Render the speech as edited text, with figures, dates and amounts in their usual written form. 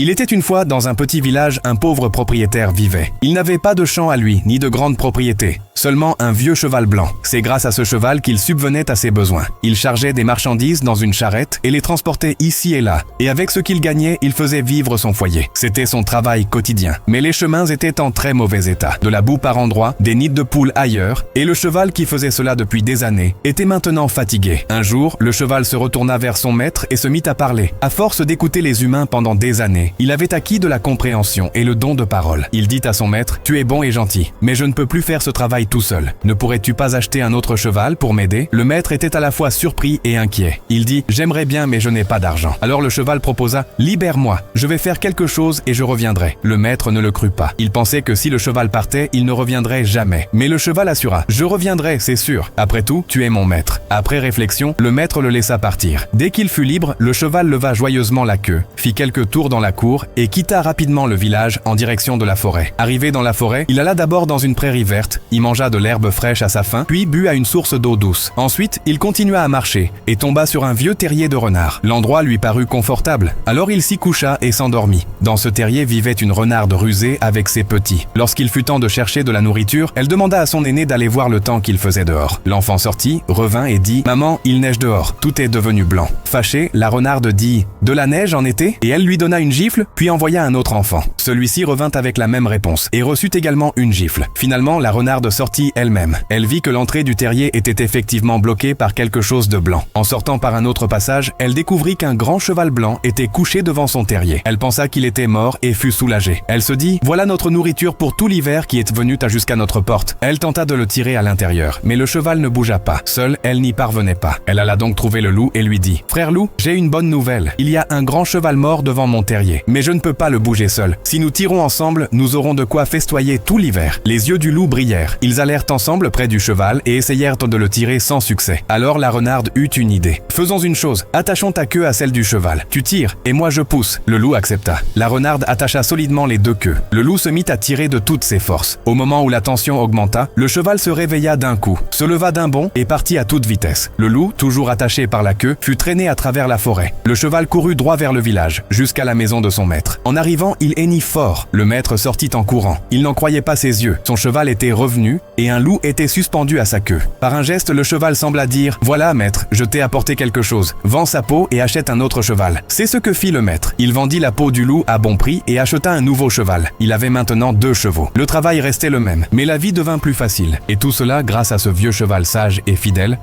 Il était une fois dans un petit village, un pauvre propriétaire vivait. Il n'avait pas de champ à lui, ni de grande propriété, seulement un vieux cheval blanc. C'est grâce à ce cheval qu'il subvenait à ses besoins. Il chargeait des marchandises dans une charrette et les transportait ici et là. Et avec ce qu'il gagnait, il faisait vivre son foyer. C'était son travail quotidien. Mais les chemins étaient en très mauvais état. De la boue par endroits, des nids de poules ailleurs, et le cheval qui faisait cela depuis des années était maintenant fatigué. Un jour, le cheval se retourna vers son maître et se mit à parler. À force d'écouter les humains pendant des années, il avait acquis de la compréhension et le don de parole. Il dit à son maître: « Tu es bon et gentil, mais je ne peux plus faire ce travail tout seul. Ne pourrais-tu pas acheter un autre cheval pour m'aider ?» Le maître était à la fois surpris et inquiet. Il dit: « J'aimerais bien, mais je n'ai pas d'argent. » Alors le cheval proposa: « Libère-moi, je vais faire quelque chose et je reviendrai. » Le maître ne le crut pas. Il pensait que si le cheval partait, il ne reviendrait jamais. Mais le cheval assura: « Je reviendrai, c'est sûr. Après tout, tu es mon maître. » Après réflexion, le maître le laissa partir. Dès qu'il fut libre, le cheval leva joyeusement la queue, fit quelques tours dans la cour et quitta rapidement le village en direction de la forêt. Arrivé dans la forêt, il alla d'abord dans une prairie verte, y mangea de l'herbe fraîche à sa faim, puis but à une source d'eau douce. Ensuite, il continua à marcher et tomba sur un vieux terrier de renard. L'endroit lui parut confortable, alors il s'y coucha et s'endormit. Dans ce terrier vivait une renarde rusée avec ses petits. Lorsqu'il fut temps de chercher de la nourriture, elle demanda à son aîné d'aller voir le temps qu'il faisait dehors. L'enfant sortit, revint et dit: « Maman, il neige dehors, tout est devenu blanc. » Fâchée, la renarde dit: « De la neige en été ?» Et elle lui donna une gifle, puis envoya un autre enfant. Celui-ci revint avec la même réponse et reçut également une gifle. Finalement, la renarde sortit elle-même. Elle vit que l'entrée du terrier était effectivement bloquée par quelque chose de blanc. En sortant par un autre passage, elle découvrit qu'un grand cheval blanc était couché devant son terrier. Elle pensa qu'il était mort et fut soulagée. Elle se dit: « Voilà notre nourriture pour tout l'hiver qui est venu jusqu'à notre porte. » Elle tenta de le tirer à l'intérieur, mais le cheval ne bougea pas. Seule, elle n'y parvenait pas. Elle alla donc trouver le loup et lui dit: « Frère loup, j'ai une bonne nouvelle. Il y a un grand cheval mort devant mon terrier, mais je ne peux pas le bouger seul. Si nous tirons ensemble, nous aurons de quoi festoyer tout l'hiver. » Les yeux du loup brillèrent. Ils allèrent ensemble près du cheval et essayèrent de le tirer sans succès. Alors la renarde eut une idée. « Faisons une chose, attachons ta queue à celle du cheval. Tu tires et moi je pousse. » Le loup accepta. La renarde attacha solidement les deux queues. Le loup se mit à tirer de toutes ses forces. Au moment où la tension augmenta, le cheval se réveilla d'un coup, se leva d'un bond et partit à toute vitesse. Le loup, toujours attaché par la queue, fut traîné à travers la forêt. Le cheval courut droit vers le village, jusqu'à la maison de son maître. En arrivant, il hennit fort. Le maître sortit en courant. Il n'en croyait pas ses yeux. Son cheval était revenu et un loup était suspendu à sa queue. Par un geste, le cheval sembla dire: « Voilà, maître, je t'ai apporté quelque chose. Vends sa peau et achète un autre cheval. » C'est ce que fit le maître. Il vendit la peau du loup à bon prix et acheta un nouveau cheval. Il avait maintenant 2 chevaux. Le travail restait le même, mais la vie devint plus facile. Et tout cela grâce à ce vieux cheval sage et fidèle